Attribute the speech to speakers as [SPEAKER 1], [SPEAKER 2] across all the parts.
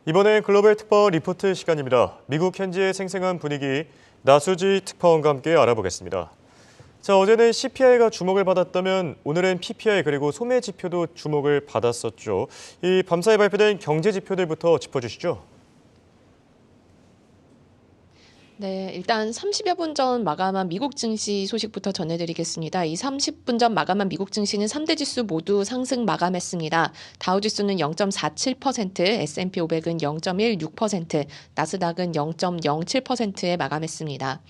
[SPEAKER 1] 이번엔 글로벌 특파원 리포트 시간입니다. 미국 현지의 생생한 분위기 나수지 특파원과 함께 알아보겠습니다. 자, 어제는 CPI가 주목을 받았다면 오늘은 PPI 그리고 소매 지표도 주목을 받았었죠. 이 밤사이 발표된 경제 지표들부터 짚어주시죠.
[SPEAKER 2] 네, 일단 30여 분 전 마감한 미국 증시 소식부터 전해드리겠습니다. 이 30분 전 마감한 미국 증시는 3대 지수 모두 상승 마감했습니다. 다우지수는 0.47%, S&P 500은 0.16%, 나스닥은 0.07%에 마감했습니다.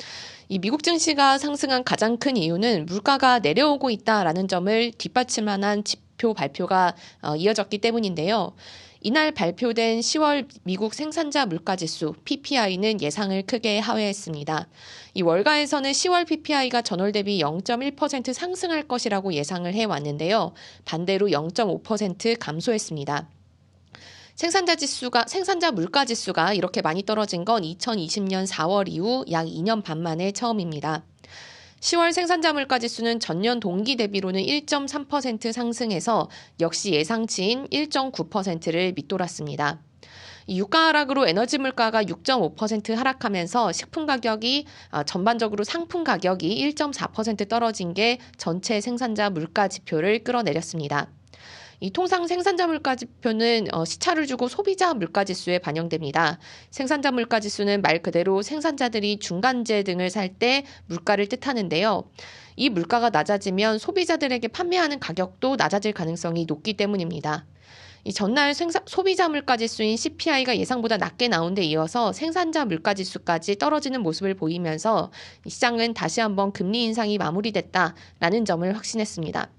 [SPEAKER 2] 이 미국 증시가 상승한 가장 큰 이유는 물가가 내려오고 있다라는 점을 뒷받침하는 지표 발표가 이어졌기 때문인데요. 이날 발표된 10월 미국 생산자 물가지수 PPI는 예상을 크게 하회했습니다. 이 월가에서는 10월 PPI가 전월 대비 0.1% 상승할 것이라고 예상을 해왔는데요. 반대로 0.5% 감소했습니다. 생산자 물가지수가 이렇게 많이 떨어진 건 2020년 4월 이후 약 2년 반 만에 처음입니다. 10월 생산자 물가지수는 전년 동기 대비로는 1.3% 상승해서 역시 예상치인 1.9%를 밑돌았습니다. 이 유가 하락으로 에너지 물가가 6.5% 하락하면서 식품 가격이 전반적으로 상품 가격이 1.4% 떨어진 게 전체 생산자 물가 지표를 끌어내렸습니다. 이 통상 생산자 물가지표는 시차를 주고 소비자 물가지수에 반영됩니다. 생산자 물가지수는 말 그대로 생산자들이 중간재 등을 살 때 물가를 뜻하는데요. 이 물가가 낮아지면 소비자들에게 판매하는 가격도 낮아질 가능성이 높기 때문입니다. 이 전날 소비자 물가지수인 CPI가 예상보다 낮게 나온 데 이어서 생산자 물가지수까지 떨어지는 모습을 보이면서 시장은 다시 한번 금리 인상이 마무리됐다라는 점을 확신했습니다.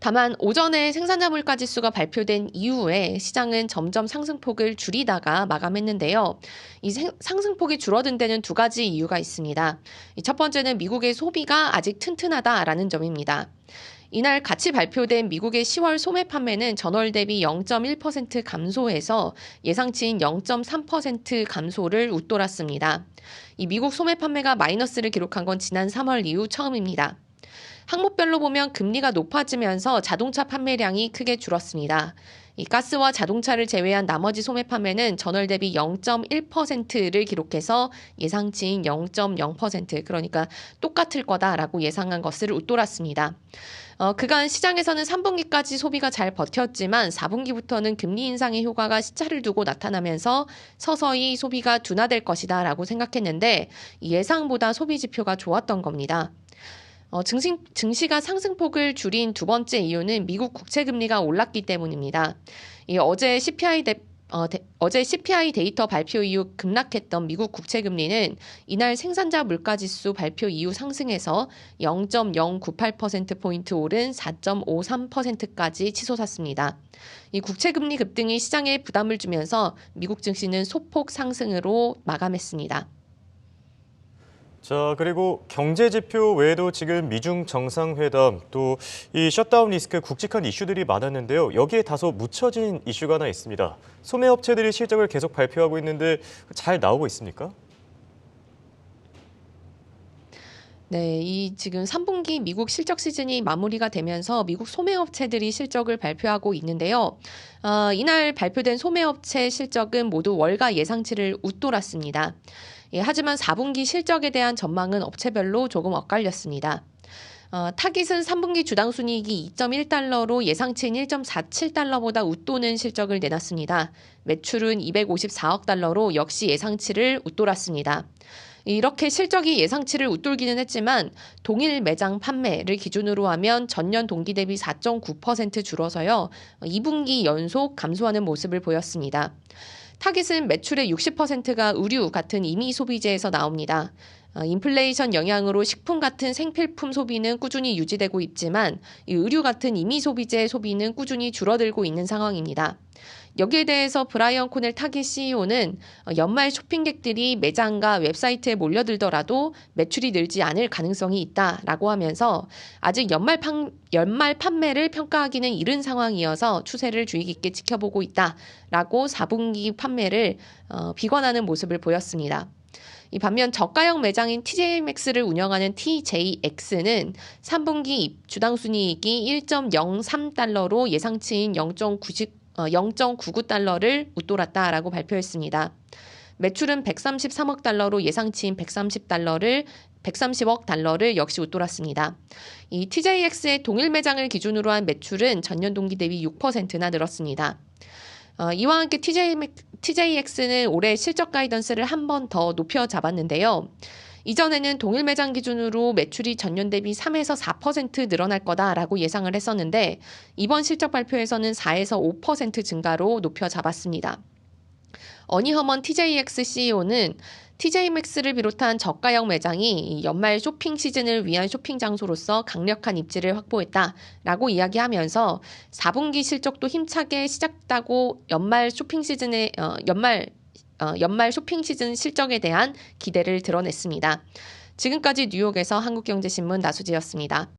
[SPEAKER 2] 다만 오전에 생산자 물가지수가 발표된 이후에 시장은 점점 상승폭을 줄이다가 마감했는데요. 이 상승폭이 줄어든 데는 두 가지 이유가 있습니다. 첫 번째는 미국의 소비가 아직 튼튼하다라는 점입니다. 이날 같이 발표된 미국의 10월 소매 판매는 전월 대비 0.1% 감소해서 예상치인 0.3% 감소를 웃돌았습니다. 이 미국 소매 판매가 마이너스를 기록한 건 지난 3월 이후 처음입니다. 항목별로 보면 금리가 높아지면서 자동차 판매량이 크게 줄었습니다. 이 가스와 자동차를 제외한 나머지 소매 판매는 전월 대비 0.1%를 기록해서 예상치인 0.0% 그러니까 똑같을 거다라고 예상한 것을 웃돌았습니다. 그간 시장에서는 3분기까지 소비가 잘 버텼지만 4분기부터는 금리 인상의 효과가 시차를 두고 나타나면서 서서히 소비가 둔화될 것이다라고 생각했는데 예상보다 소비 지표가 좋았던 겁니다. 증시가 상승폭을 줄인 두 번째 이유는 미국 국채금리가 올랐기 때문입니다. 어제 CPI 데이터 발표 이후 급락했던 미국 국채금리는 이날 생산자 물가지수 발표 이후 상승해서 0.098%포인트 오른 4.53%까지 치솟았습니다. 이 국채금리 급등이 시장에 부담을 주면서 미국 증시는 소폭 상승으로 마감했습니다.
[SPEAKER 1] 자, 그리고 경제 지표 외에도 지금 미중 정상회담 또 이 셧다운 리스크 굵직한 이슈들이 많았는데요. 여기에 다소 묻혀진 이슈가 하나 있습니다. 소매업체들이 실적을 계속 발표하고 있는데 잘 나오고 있습니까?
[SPEAKER 2] 네, 이 지금 3분기 미국 실적 시즌이 마무리가 되면서 미국 소매업체들이 실적을 발표하고 있는데요. 이날 발표된 소매업체 실적은 모두 월가 예상치를 웃돌았습니다. 하지만 4분기 실적에 대한 전망은 업체별로 조금 엇갈렸습니다. 타깃은 3분기 주당 순이익이 2.1달러로 예상치인 1.47달러보다 웃도는 실적을 내놨습니다. 매출은 254억 달러로 역시 예상치를 웃돌았습니다. 이렇게 실적이 예상치를 웃돌기는 했지만 동일 매장 판매를 기준으로 하면 전년 동기 대비 4.9% 줄어서요. 2분기 연속 감소하는 모습을 보였습니다. 타깃은 매출의 60%가 의류 같은 임의 소비재에서 나옵니다. 인플레이션 영향으로 식품 같은 생필품 소비는 꾸준히 유지되고 있지만 의류 같은 임의 소비재 소비는 꾸준히 줄어들고 있는 상황입니다. 여기에 대해서 브라이언 코넬 타깃 CEO는 연말 쇼핑객들이 매장과 웹사이트에 몰려들더라도 매출이 늘지 않을 가능성이 있다라고 하면서 아직 연말 판매를 평가하기는 이른 상황이어서 추세를 주의 깊게 지켜보고 있다라고 4분기 판매를 비관하는 모습을 보였습니다. 이 반면 저가형 매장인 TJmax를 운영하는 TJX는 3분기 주당 순이익이 1.03달러로 예상치인 0.99달러를 웃돌았다라고 발표했습니다. 매출은 133억 달러로 예상치인 130억 달러를 역시 웃돌았습니다. 이 TJX의 동일 매장을 기준으로 한 매출은 전년 동기 대비 6%나 늘었습니다. 이와 함께 TJX는 올해 실적 가이던스를 한 번 더 높여 잡았는데요. 이전에는 동일 매장 기준으로 매출이 전년 대비 3에서 4% 늘어날 거다라고 예상을 했었는데 이번 실적 발표에서는 4에서 5% 증가로 높여 잡았습니다. 어니 허먼 TJX CEO는 TJmax를 비롯한 저가형 매장이 연말 쇼핑 시즌을 위한 쇼핑 장소로서 강력한 입지를 확보했다라고 이야기하면서 4분기 실적도 힘차게 시작했다고 연말 쇼핑 시즌 실적에 대한 기대를 드러냈습니다. 지금까지 뉴욕에서 한국경제신문 나수지였습니다.